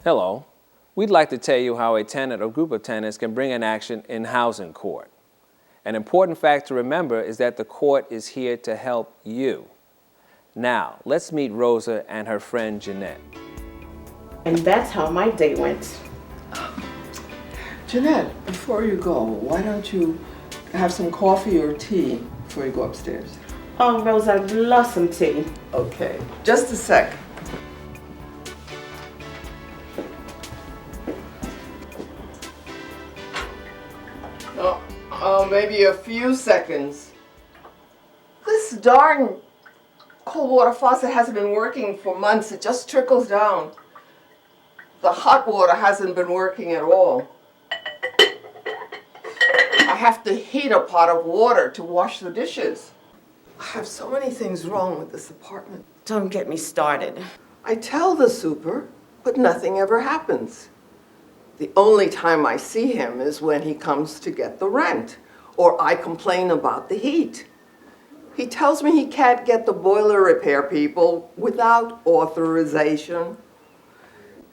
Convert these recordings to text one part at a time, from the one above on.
Hello. We'd like to tell you how a tenant or group of tenants can bring an action in housing court. An important fact to remember is that the court is here to help you. Now, let's meet Rosa and her friend Jeanette. And that's how my day went. Jeanette, before you go, why don't you have some coffee or tea before you go upstairs? Oh, Rose, I'd love some tea. Okay, just a sec. Maybe a few seconds. This darn cold water faucet hasn't been working for months. It just trickles down. The hot water hasn't been working at all. I have to heat a pot of water to wash the dishes. I have so many things wrong with this apartment. Don't get me started. I tell the super, but nothing ever happens. The only time I see him is when he comes to get the rent, or I complain about the heat. He tells me he can't get the boiler repair people without authorization,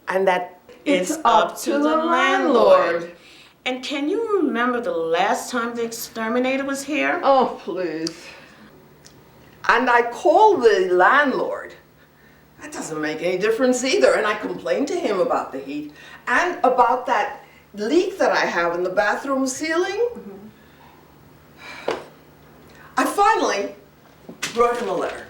and that It's up to the landlord. And can you remember the last time the exterminator was here? Oh, please. And I call the landlord. That doesn't make any difference either. And I complain to him about the heat and about that leak that I have in the bathroom ceiling. I finally wrote him a letter.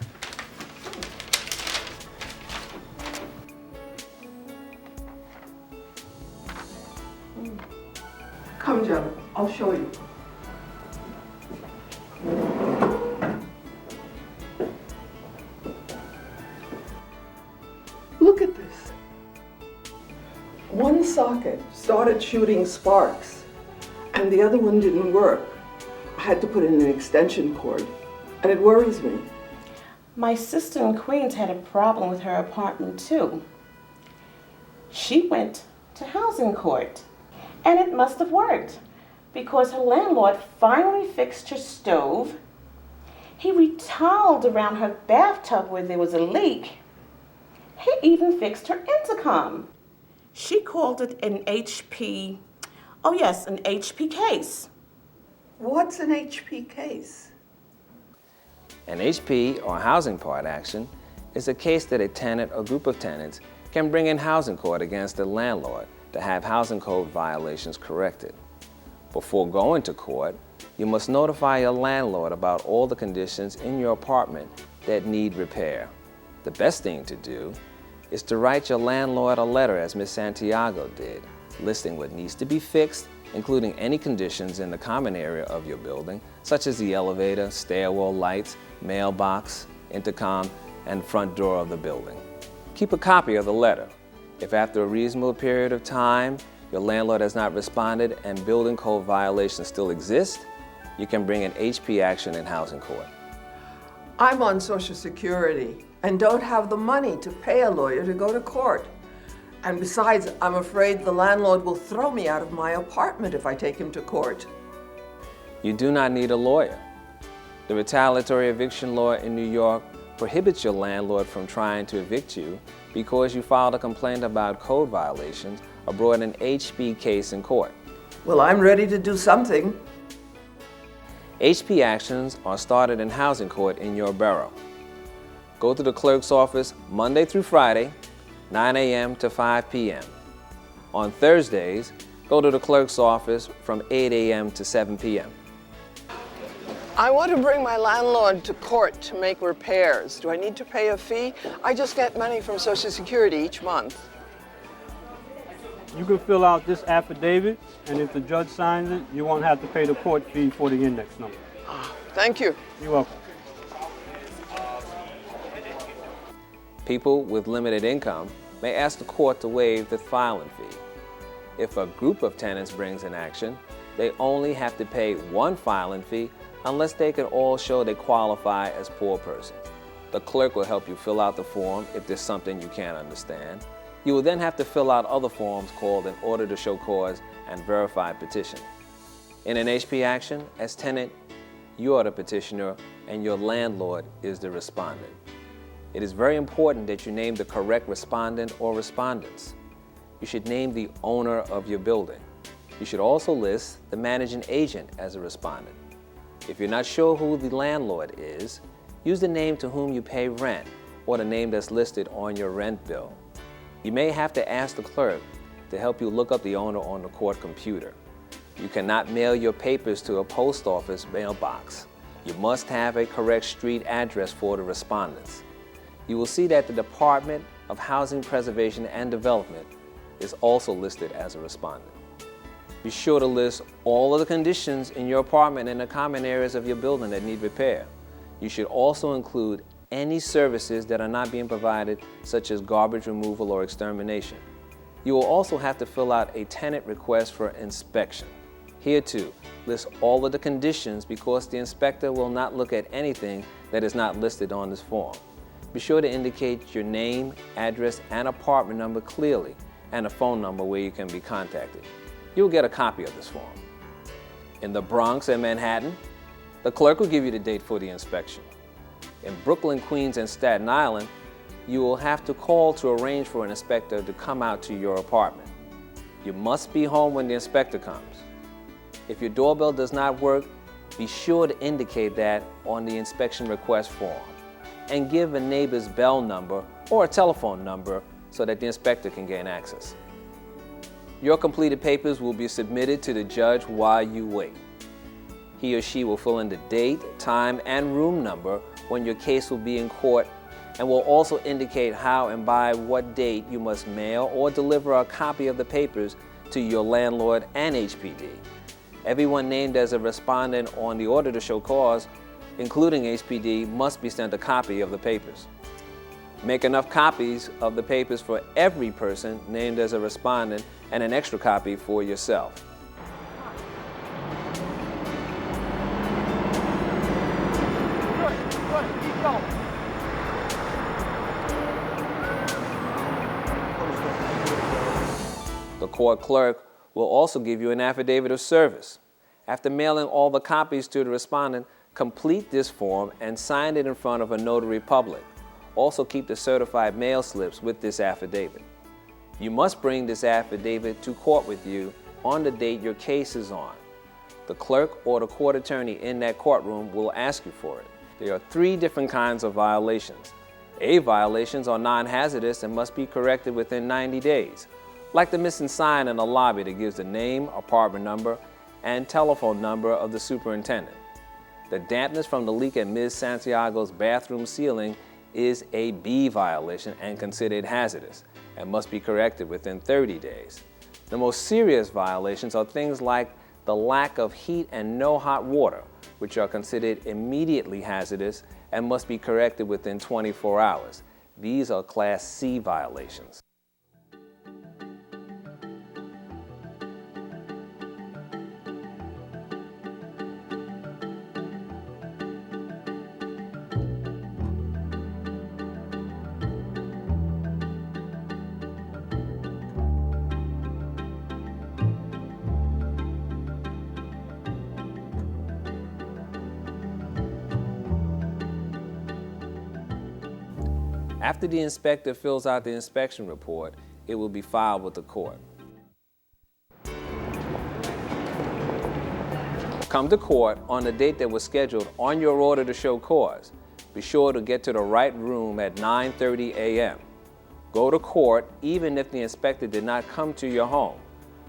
Come, Joe, I'll show you. Look at this. One socket started shooting sparks, and the other one didn't work. I had to put in an extension cord, and it worries me. My sister in Queens had a problem with her apartment too. She went to housing court, and it must have worked because her landlord finally fixed her stove. He retoweled around her bathtub where there was a leak. He even fixed her intercom. She called it an HP, oh yes, an HP case. What's an HP case? An HP, or housing part action, is a case that a tenant or group of tenants can bring in housing court against the landlord to have housing code violations corrected. Before going to court, you must notify your landlord about all the conditions in your apartment that need repair. The best thing to do is to write your landlord a letter, as Ms. Santiago did, listing what needs to be fixed, including any conditions in the common area of your building, such as the elevator, stairwell lights, mailbox, intercom, and front door of the building. Keep a copy of the letter. If after a reasonable period of time your landlord has not responded and building code violations still exist, you can bring an HP action in housing court. I'm on Social Security and don't have the money to pay a lawyer to go to court. And besides, I'm afraid the landlord will throw me out of my apartment if I take him to court. You do not need a lawyer. The retaliatory eviction law in New York prohibits your landlord from trying to evict you because you filed a complaint about code violations or brought an HP case in court. Well, I'm ready to do something. HP actions are started in housing court in your borough. Go to the clerk's office Monday through Friday, 9 a.m. to 5 p.m. On Thursdays, go to the clerk's office from 8 a.m. to 7 p.m. I want to bring my landlord to court to make repairs. Do I need to pay a fee? I just get money from Social Security each month. You can fill out this affidavit, and if the judge signs it, you won't have to pay the court fee for the index number. Thank you. You're welcome. People with limited income may ask the court to waive the filing fee. If a group of tenants brings an action, they only have to pay one filing fee unless they can all show they qualify as poor persons. The clerk will help you fill out the form if there's something you can't understand. You will then have to fill out other forms called an order to show cause and verified petition. In an HP action, as tenant, you are the petitioner and your landlord is the respondent. It is very important that you name the correct respondent or respondents. you should name the owner of your building. You should also list the managing agent as a respondent. If you're not sure who the landlord is, use the name to whom you pay rent or the name that's listed on your rent bill. You may have to ask the clerk to help you look up the owner on the court computer. You cannot mail your papers to a post office mailbox. You must have a correct street address for the respondents. You will see that the Department of Housing Preservation and Development is also listed as a respondent. Be sure to list all of the conditions in your apartment and the common areas of your building that need repair. You should also include any services that are not being provided, such as garbage removal or extermination. You will also have to fill out a tenant request for inspection. Here too, list all of the conditions because the inspector will not look at anything that is not listed on this form. Be sure to indicate your name, address, and apartment number clearly, and a phone number where you can be contacted. You'll get a copy of this form. In the Bronx and Manhattan, the clerk will give you the date for the inspection. In Brooklyn, Queens, and Staten Island, you will have to call to arrange for an inspector to come out to your apartment. You must be home when the inspector comes. If your doorbell does not work, be sure to indicate that on the inspection request form and give a neighbor's bell number or a telephone number so that the inspector can gain access. Your completed papers will be submitted to the judge while you wait. He or she will fill in the date, time, and room number when your case will be in court and will also indicate how and by what date you must mail or deliver a copy of the papers to your landlord and HPD. Everyone named as a respondent on the order to show cause, including HPD, must be sent a copy of the papers. Make enough copies of the papers for every person named as a respondent and an extra copy for yourself. The court clerk will also give you an affidavit of service. After mailing all the copies to the respondent, complete this form and sign it in front of a notary public. Also keep the certified mail slips with this affidavit. You must bring this affidavit to court with you on the date your case is on. The clerk or the court attorney in that courtroom will ask you for it. There are 3 different kinds of violations. A violations are non-hazardous and must be corrected within 90 days, like the missing sign in the lobby that gives the name, apartment number, and telephone number of the superintendent. The dampness from the leak at Ms. Santiago's bathroom ceiling is a B violation and considered hazardous and must be corrected within 30 days. The most serious violations are things like the lack of heat and no hot water, which are considered immediately hazardous and must be corrected within 24 hours. These are Class C violations. After the inspector fills out the inspection report, it will be filed with the court. Come to court on the date that was scheduled on your order to show cause. Be sure to get to the right room at 9:30 a.m. Go to court even if the inspector did not come to your home.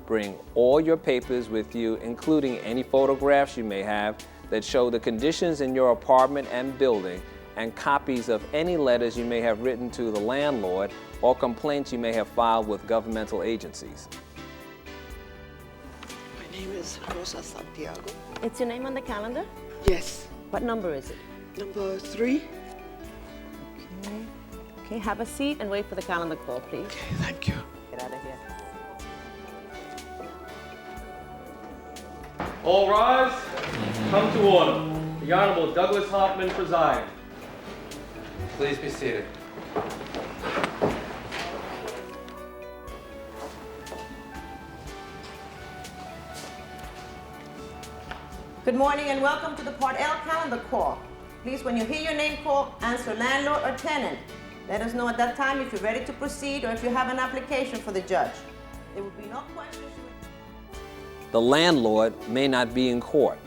Bring all your papers with you, including any photographs you may have that show the conditions in your apartment and building, and copies of any letters you may have written to the landlord or complaints you may have filed with governmental agencies. My name is Rosa Santiago. It's your name on the calendar? Yes. What number is it? Number 3. Okay, have a seat and wait for the calendar call, please. Okay, thank you. Get out of here. All rise. Come to order. The Honorable Douglas Hoffman presiding. Please be seated. Good morning and welcome to the Part L calendar call. Please, when you hear your name called, answer landlord or tenant. Let us know at that time if you're ready to proceed or if you have an application for the judge. There will be no questions. The landlord may not be in court.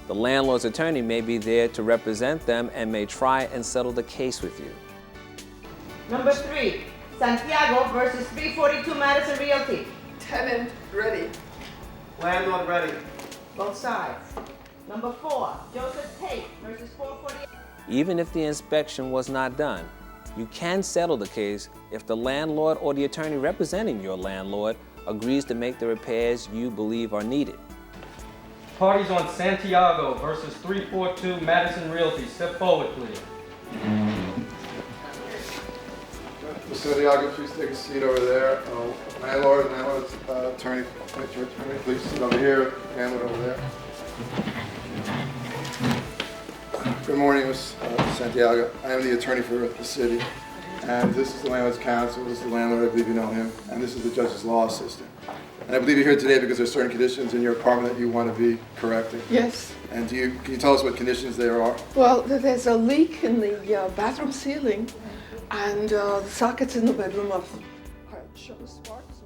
The landlord's attorney may be there to represent them and may try and settle the case with you. Number 3, Santiago versus 342 Madison Realty. Tenant ready. Landlord ready. Both sides. Number 4, Joseph Tate versus 448. Even if the inspection was not done, you can settle the case if the landlord or the attorney representing your landlord agrees to make the repairs you believe are needed. Parties on Santiago versus 342 Madison Realty. Step forward, please. Mr. Santiago, please take a seat over there. Landlord, attorney, please sit over here. Landlord over there. Good morning, Ms. Santiago. I am the attorney for the city, and this is the landlord's counsel. This is the landlord, I believe you know him, and this is the judge's law assistant. And I believe you're here today because there's certain conditions in your apartment that you want to be correcting. Yes. And can you tell us what conditions there are? Well, there's a leak in the bathroom ceiling, and the sockets in the bedroom are showing sparks.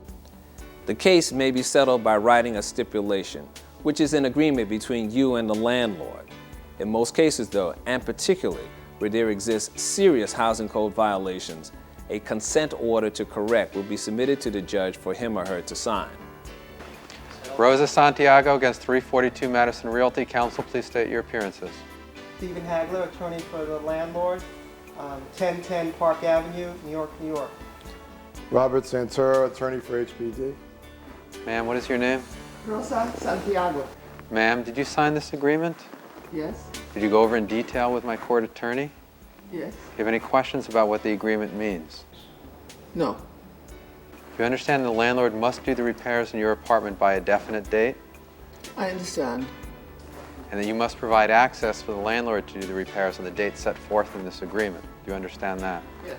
The case may be settled by writing a stipulation, which is an agreement between you and the landlord. In most cases, though, and particularly where there exist serious housing code violations, a consent order to correct will be submitted to the judge for him or her to sign. Rosa Santiago against 342 Madison Realty. Counsel, please state your appearances. Stephen Hagler, attorney for the landlord, 1010 Park Avenue, New York, New York. Robert Santoro, attorney for HPD. Ma'am, what is your name? Rosa Santiago. Ma'am, did you sign this agreement? Yes. Did you go over in detail with my court attorney? Yes. Do you have any questions about what the agreement means? No. You understand the landlord must do the repairs in your apartment by a definite date, I understand. and that you must provide access for the landlord to do the repairs on the date set forth in this agreement. Do you understand that? Yes.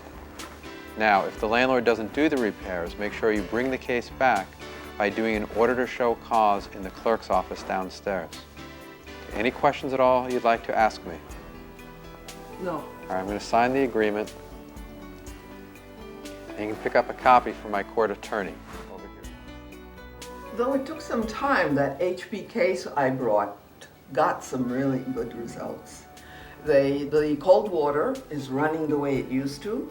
Now, if the landlord doesn't do the repairs, make sure you bring the case back by doing an order to show cause in the clerk's office downstairs. Any questions at all you'd like to ask me? No. All right, I'm going to sign the agreement. And you can pick up a copy from my court attorney over here. Though it took some time, that HP case I brought got some really good results. The cold water is running the way it used to.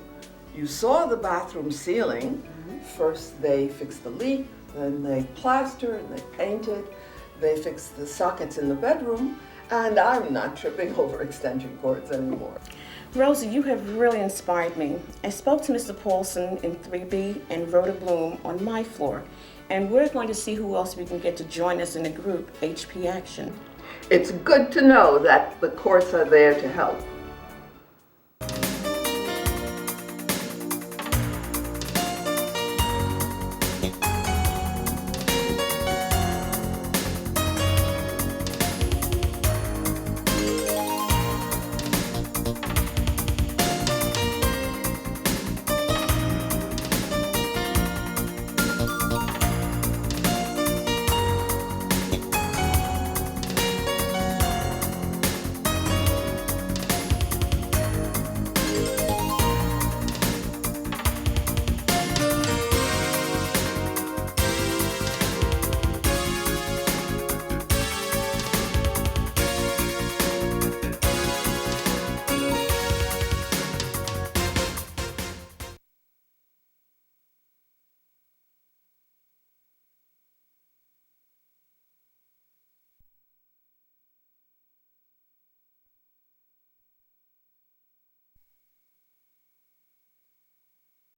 You saw the bathroom ceiling. First they fixed the leak, then they plastered and they painted. They fixed the sockets in the bedroom, and I'm not tripping over extension cords anymore. Rosa, you have really inspired me. I spoke to Mr. Paulson in 3B and Rhoda Bloom on my floor, and we're going to see who else we can get to join us in the group HP Action. It's good to know that the courts are there to help.